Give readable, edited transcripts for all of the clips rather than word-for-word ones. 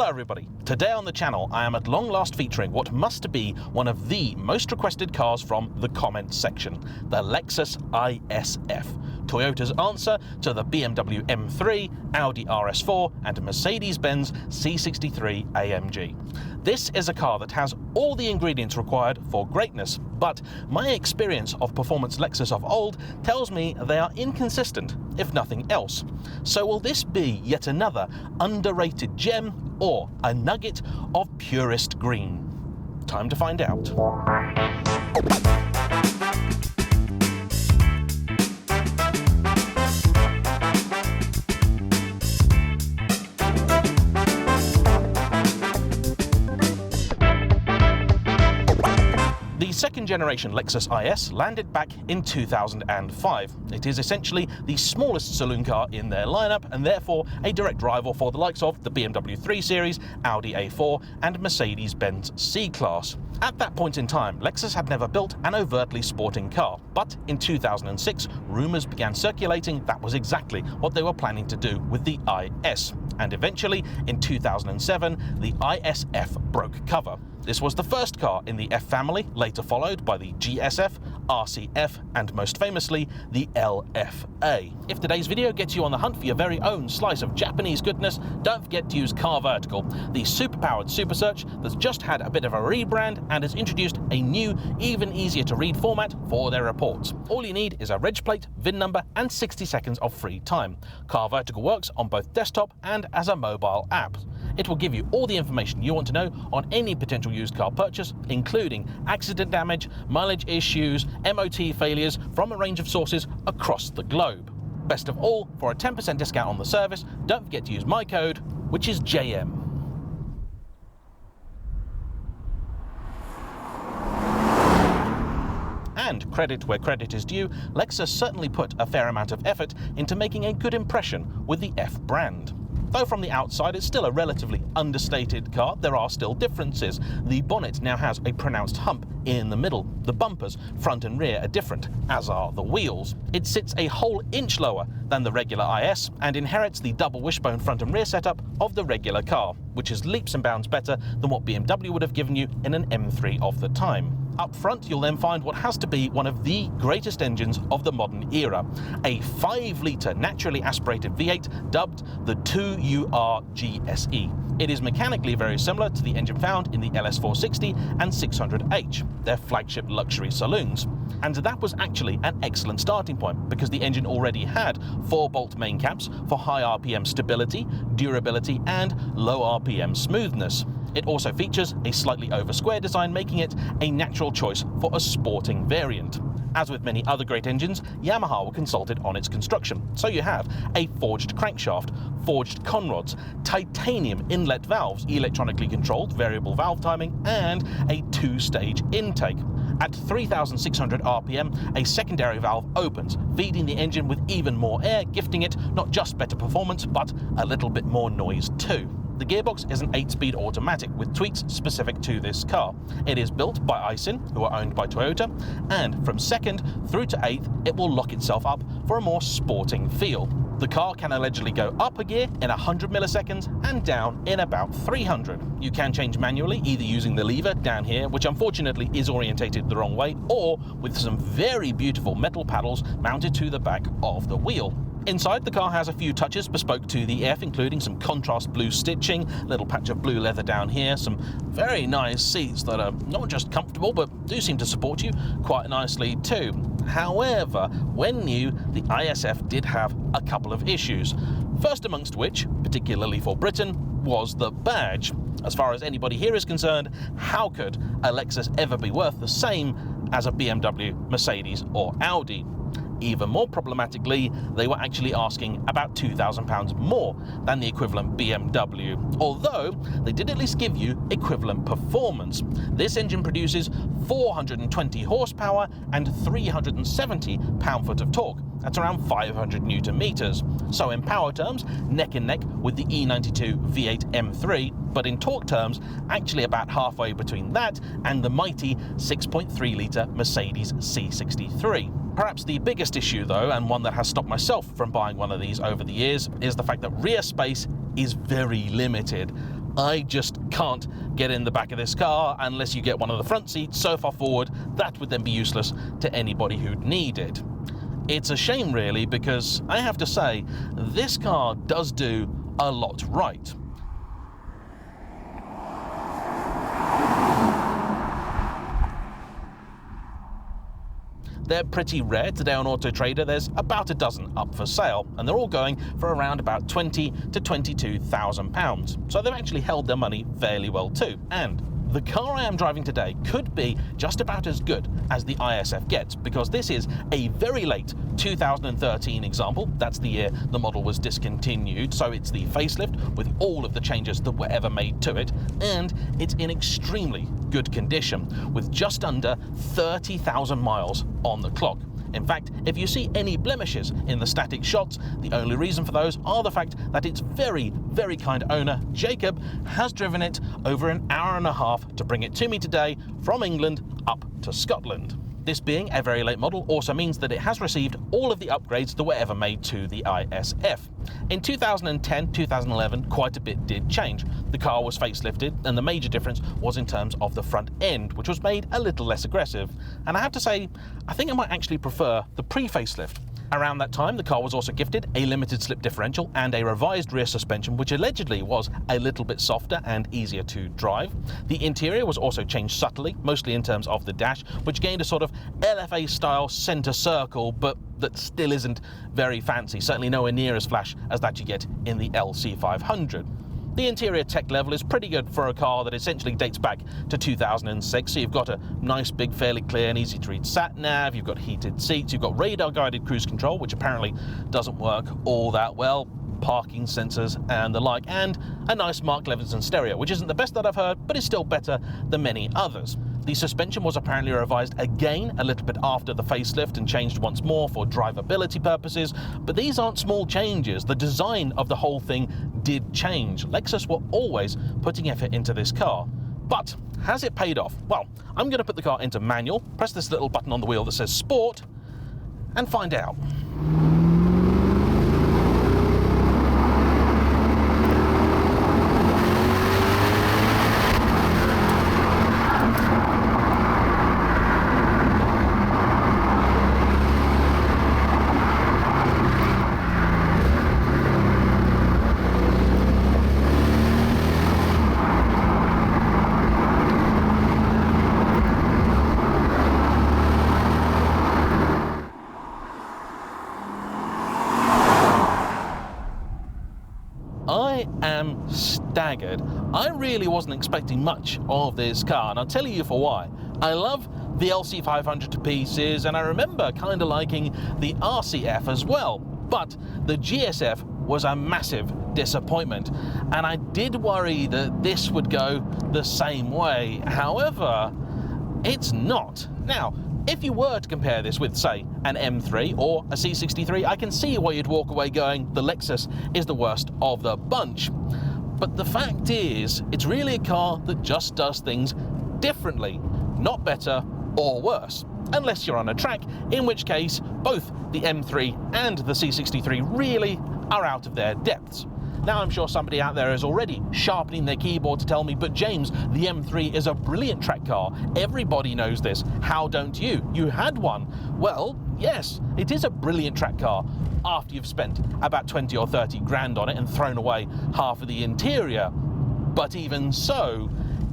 Hello everybody, today on the channel I am at long last featuring what must be one of the most requested cars from the comments section, the Lexus IS F, Toyota's answer to the BMW M3, Audi RS4 and Mercedes-Benz C63 AMG. This is a car that has all the ingredients required for greatness, but my experience of performance Lexus of old tells me they are inconsistent, if nothing else. So will this be yet another underrated gem or a nugget of purest green? Time to find out. The second generation Lexus IS landed back in 2005. It is essentially the smallest saloon car in their lineup and therefore a direct rival for the likes of the BMW 3 Series, Audi A4 and Mercedes-Benz C-Class. At that point in time, Lexus had never built an overtly sporting car, but in 2006 rumours began circulating that was exactly what they were planning to do with the IS. And eventually, in 2007, the IS F broke cover. This was the first car in the F family, later followed by the GSF, RCF, and most famously, the LFA. If today's video gets you on the hunt for your very own slice of Japanese goodness, don't forget to use CarVertical, the super-powered super search that's just had a bit of a rebrand and has introduced a new, even easier to read format for their reports. All you need is a reg plate, VIN number, and 60 seconds of free time. CarVertical works on both desktop and as a mobile app. It will give you all the information you want to know on any potential used car purchase, including accident damage, mileage issues, MOT failures from a range of sources across the globe. Best of all, for a 10% discount on the service, don't forget to use my code, which is JAYEMM. And credit where credit is due, Lexus certainly put a fair amount of effort into making a good impression with the F brand. Though from the outside it's still a relatively understated car, there are still differences. The bonnet now has a pronounced hump in the middle. The bumpers, front and rear, are different, as are the wheels. It sits a whole inch lower than the regular IS and inherits the double wishbone front and rear setup of the regular car, which is leaps and bounds better than what BMW would have given you in an M3 of the time. Up front, you'll then find what has to be one of the greatest engines of the modern era, a 5-litre naturally aspirated V8 dubbed the 2UR GSE. It is mechanically very similar to the engine found in the LS460 and 600H, their flagship luxury saloons. And that was actually an excellent starting point because the engine already had 4-bolt main caps for high RPM stability, durability and low RPM smoothness. It also features a slightly over-square design, making it a natural choice for a sporting variant. As with many other great engines, Yamaha were consulted on its construction, so you have a forged crankshaft, forged conrods, titanium inlet valves, electronically controlled variable valve timing, and a 2-stage intake. At 3,600 RPM, a secondary valve opens, feeding the engine with even more air, gifting it not just better performance, but a little bit more noise too. The gearbox is an 8-speed automatic with tweaks specific to this car. It is built by Aisin, who are owned by Toyota, and from 2nd through to 8th, it will lock itself up for a more sporting feel. The car can allegedly go up a gear in 100 milliseconds and down in about 300. You can change manually, either using the lever down here, which unfortunately is orientated the wrong way, or with some very beautiful metal paddles mounted to the back of the wheel. Inside, the car has a few touches bespoke to the F, including some contrast blue stitching, a little patch of blue leather down here, some very nice seats that are not just comfortable but do seem to support you quite nicely too. However, when new, the ISF did have a couple of issues. First amongst which, particularly for Britain, was the badge. As far as anybody here is concerned, how could a Lexus ever be worth the same as a BMW, Mercedes or Audi? Even more problematically, they were actually asking about £2,000 more than the equivalent BMW, although they did at least give you equivalent performance. This engine produces 420 horsepower and 370 pound-foot of torque. That's around 500 Newton meters. So in power terms, neck and neck with the E92 V8 M3, but in torque terms, actually about halfway between that and the mighty 6.3-litre Mercedes C63. Perhaps the biggest issue though, and one that has stopped myself from buying one of these over the years, is the fact that rear space is very limited. I just can't get in the back of this car unless you get one of the front seats so far forward that would then be useless to anybody who'd need it. It's a shame really, because I have to say this car does do a lot right. They're pretty rare. Today on Auto Trader there's about a dozen up for sale, and they're all going for around about £20,000 to £22,000. So they've actually held their money fairly well too. And the car I am driving today could be just about as good as the ISF gets, because this is a very late 2013 example. That's the year the model was discontinued, so it's the facelift with all of the changes that were ever made to it, and it's in extremely good condition with just under 30,000 miles on the clock. In fact, if you see any blemishes in the static shots, the only reason for those are the fact that its very, very kind owner, Jacob, has driven it over an hour and a half to bring it to me today from England up to Scotland. This being a very late model also means that it has received all of the upgrades that were ever made to the ISF. In 2010-2011, quite a bit did change. The car was facelifted, and the major difference was in terms of the front end, which was made a little less aggressive. And I have to say, I think I might actually prefer the pre-facelift. Around that time, the car was also gifted a limited slip differential and a revised rear suspension, which allegedly was a little bit softer and easier to drive. The interior was also changed subtly, mostly in terms of the dash, which gained a sort of LFA-style centre circle, but that still isn't very fancy, certainly nowhere near as flash as that you get in the LC500. The interior tech level is pretty good for a car that essentially dates back to 2006, so you've got a nice big, fairly clear and easy to read sat-nav, you've got heated seats, you've got radar-guided cruise control, which apparently doesn't work all that well, parking sensors and the like, and a nice Mark Levinson stereo, which isn't the best that I've heard, but is still better than many others. The suspension was apparently revised again a little bit after the facelift and changed once more for drivability purposes, but these aren't small changes. The design of the whole thing did change. Lexus were always putting effort into this car. But has it paid off? Well, I'm going to put the car into manual, press this little button on the wheel that says Sport, and find out. I am staggered. I really wasn't expecting much of this car, and I'll tell you for why. I love the LC500 to pieces, and I remember kind of liking the RCF as well, but the GSF was a massive disappointment, and I did worry that this would go the same way. However, it's not. Now, if you were to compare this with, say, an M3 or a C63, I can see why you'd walk away going, the Lexus is the worst of the bunch. But the fact is, it's really a car that just does things differently, not better or worse. Unless you're on a track, in which case both the M3 and the C63 really are out of their depths. Now I'm sure somebody out there is already sharpening their keyboard to tell me, but James, the M3 is a brilliant track car. Everybody knows this. How don't you? You had one. Well, yes, it is a brilliant track car after you've spent about 20 or 30 grand on it and thrown away half of the interior. But even so,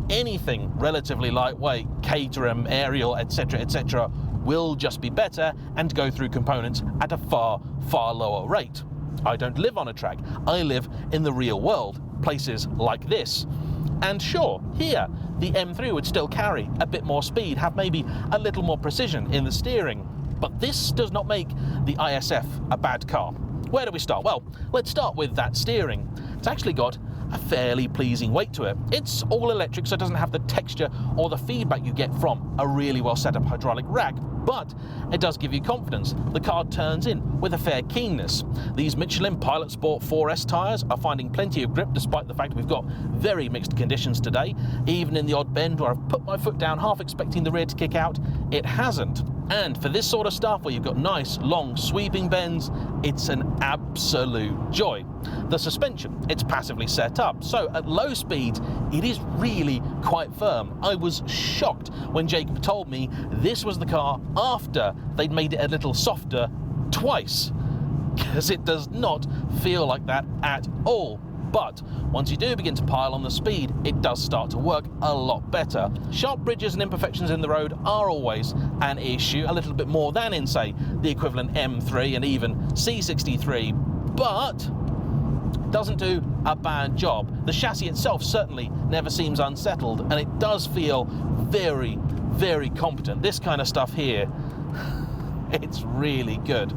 anything relatively lightweight, Caterham, Ariel, etc., will just be better and go through components at a far, far lower rate. I don't live on a track, I live in the real world, places like this. And sure, here, the M3 would still carry a bit more speed, have maybe a little more precision in the steering, but this does not make the ISF a bad car. Where do we start? Well, let's start with that steering. It's actually got a fairly pleasing weight to it. It's all electric, so it doesn't have the texture or the feedback you get from a really well set up hydraulic rack, but it does give you confidence. The car turns in with a fair keenness. These Michelin Pilot Sport 4S tyres are finding plenty of grip despite the fact we've got very mixed conditions today. Even in the odd bend where I've put my foot down half expecting the rear to kick out, it hasn't. And for this sort of stuff where you've got nice long sweeping bends, it's an absolute joy. The suspension, it's passively set up, so at low speeds it is really quite firm. I was shocked when Jacob told me this was the car after they'd made it a little softer twice, because it does not feel like that at all. But once you do begin to pile on the speed, it does start to work a lot better. Sharp bridges and imperfections in the road are always an issue, a little bit more than in, say, the equivalent M3 and even C63, but doesn't do a bad job. The chassis itself certainly never seems unsettled, and it does feel very, very competent. This kind of stuff here, it's really good.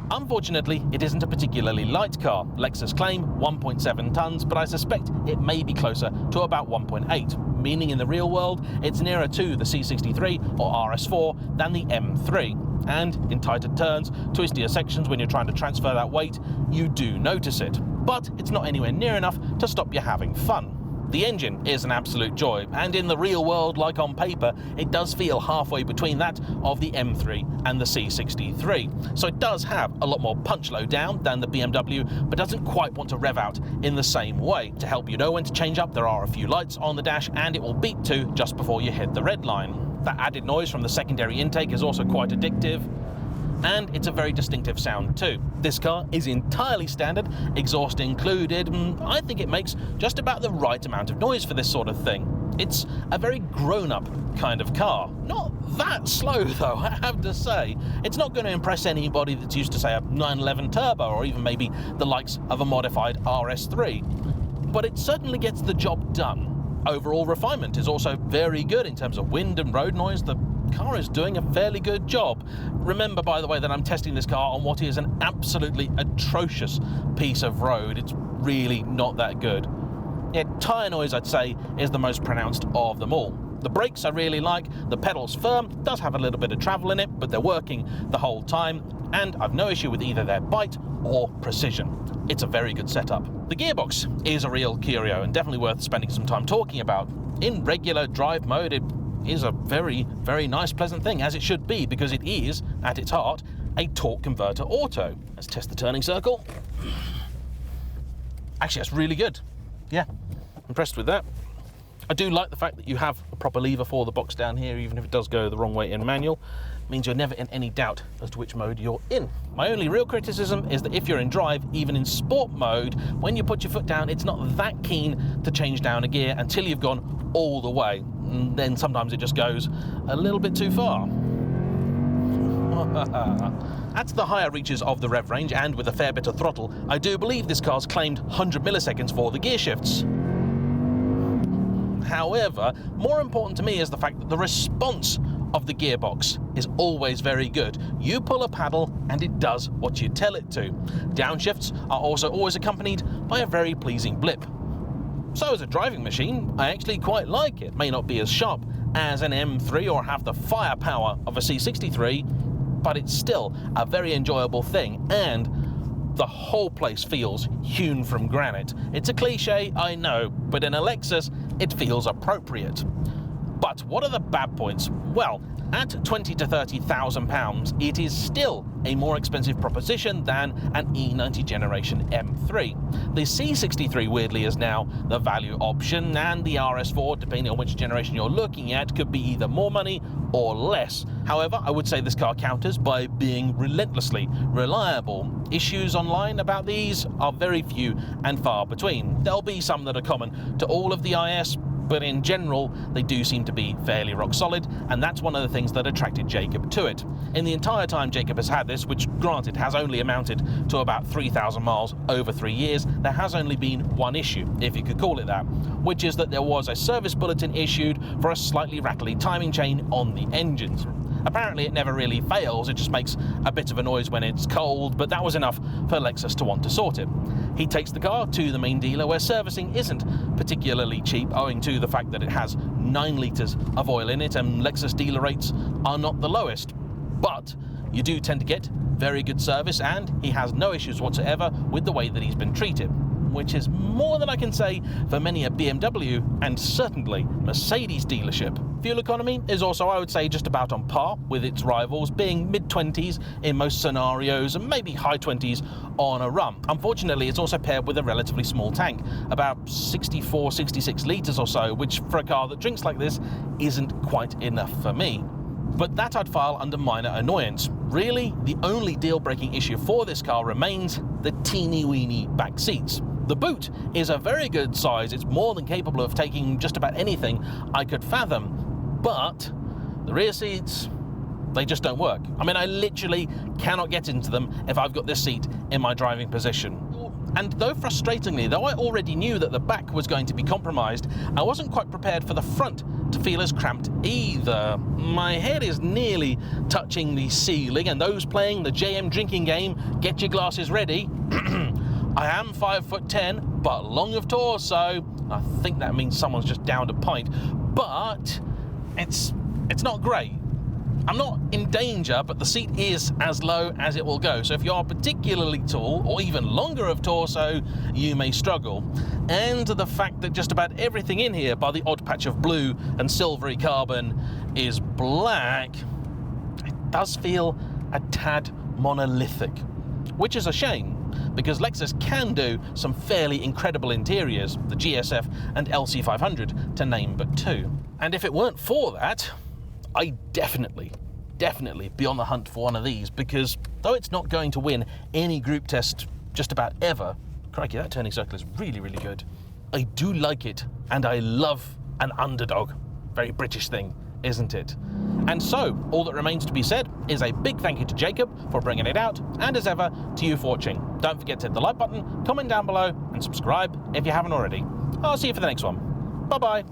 Unfortunately, it isn't a particularly light car. Lexus claim 1.7 tons, but I suspect it may be closer to about 1.8, meaning in the real world, it's nearer to the C63 or RS4 than the M3. And in tighter turns, twistier sections, when you're trying to transfer that weight, you do notice it. But it's not anywhere near enough to stop you having fun. The engine is an absolute joy, and in the real world, like on paper, it does feel halfway between that of the M3 and the C63. So it does have a lot more punch low down than the BMW, but doesn't quite want to rev out in the same way. To help you know when to change up, there are a few lights on the dash, and it will beep to just before you hit the red line. That added noise from the secondary intake is also quite addictive, and it's a very distinctive sound too. This car is entirely standard, exhaust included, and I think it makes just about the right amount of noise for this sort of thing. It's a very grown-up kind of car. Not that slow though, I have to say. It's not going to impress anybody that's used to, say, a 911 Turbo or even maybe the likes of a modified RS3. But it certainly gets the job done. Overall refinement is also very good in terms of wind and road noise. The car is doing a fairly good job. Remember, by the way, that I'm testing this car on what is an absolutely atrocious piece of road. It's really not that good. Yeah, tyre noise, I'd say, is the most pronounced of them all. The brakes I really like, the pedal's firm, does have a little bit of travel in it, but they're working the whole time, and I've no issue with either their bite or precision. It's a very good setup. The gearbox is a real curio and definitely worth spending some time talking about. In regular drive mode, it is a very, very nice, pleasant thing, as it should be, because it is, at its heart, a torque converter auto. Let's test the turning circle. Actually, that's really good. Yeah, impressed with that. I do like the fact that you have a proper lever for the box down here, even if it does go the wrong way in manual. It means you're never in any doubt as to which mode you're in. My only real criticism is that if you're in drive, even in sport mode, when you put your foot down, it's not that keen to change down a gear until you've gone all the way. And then sometimes it just goes a little bit too far. At the higher reaches of the rev range, and with a fair bit of throttle, I do believe this car's claimed 100 milliseconds for the gear shifts. However, more important to me is the fact that the response of the gearbox is always very good. You pull a paddle and it does what you tell it to. Downshifts are also always accompanied by a very pleasing blip. So as a driving machine, I actually quite like it. May not be as sharp as an M3 or have the firepower of a C63, but it's still a very enjoyable thing, and the whole place feels hewn from granite. It's a cliche, I know, but in a Lexus, it feels appropriate. But what are the bad points? Well, at £20,000 to £30,000, it is still a more expensive proposition than an E90 generation M3. The C63, weirdly, is now the value option, and the RS4, depending on which generation you're looking at, could be either more money or less. However, I would say this car counters by being relentlessly reliable. Issues online about these are very few and far between. There'll be some that are common to all of the IS, but in general, they do seem to be fairly rock solid, and that's one of the things that attracted Jacob to it. In the entire time Jacob has had this, which granted has only amounted to about 3,000 miles over 3 years, there has only been one issue, if you could call it that, which is that there was a service bulletin issued for a slightly rattly timing chain on the engines. Apparently it never really fails, it just makes a bit of a noise when it's cold, but that was enough for Lexus to want to sort it. He takes the car to the main dealer, where servicing isn't particularly cheap, owing to the fact that it has 9 litres of oil in it, and Lexus dealer rates are not the lowest. But you do tend to get very good service, and he has no issues whatsoever with the way that he's been treated. which is more than I can say for many a BMW and certainly Mercedes dealership. Fuel economy is also, I would say, just about on par with its rivals, being mid-20s in most scenarios and maybe high 20s on a run. Unfortunately, it's also paired with a relatively small tank, about 64, 66 litres or so, which for a car that drinks like this isn't quite enough for me. But that I'd file under minor annoyance. Really, the only deal-breaking issue for this car remains the teeny-weeny back seats. The boot is a very good size, it's more than capable of taking just about anything I could fathom, but the rear seats, they just don't work. I mean, I literally cannot get into them if I've got this seat in my driving position. And though frustratingly, though I already knew that the back was going to be compromised, I wasn't quite prepared for the front to feel as cramped either. My head is nearly touching the ceiling, and those playing the JAYEMM drinking game, get your glasses ready. I am 5'10", but long of torso. I think that means someone's just downed a pint, but it's not great. I'm not in danger, but the seat is as low as it will go. So if you are particularly tall or even longer of torso, you may struggle. And the fact that just about everything in here, by the odd patch of blue and silvery carbon, is black, it does feel a tad monolithic, which is a shame, because Lexus can do some fairly incredible interiors, the GSF and LC500 to name but two. And if it weren't for that, I'd definitely be on the hunt for one of these, because though it's not going to win any group test just about ever, crikey, that turning circle is really, really good, I do like it, and I love an underdog. Very British thing, isn't it? And so, all that remains to be said is a big thank you to Jacob for bringing it out, and as ever, to you for watching. Don't forget to hit the like button, comment down below, and subscribe if you haven't already. I'll see you for the next one. Bye-bye.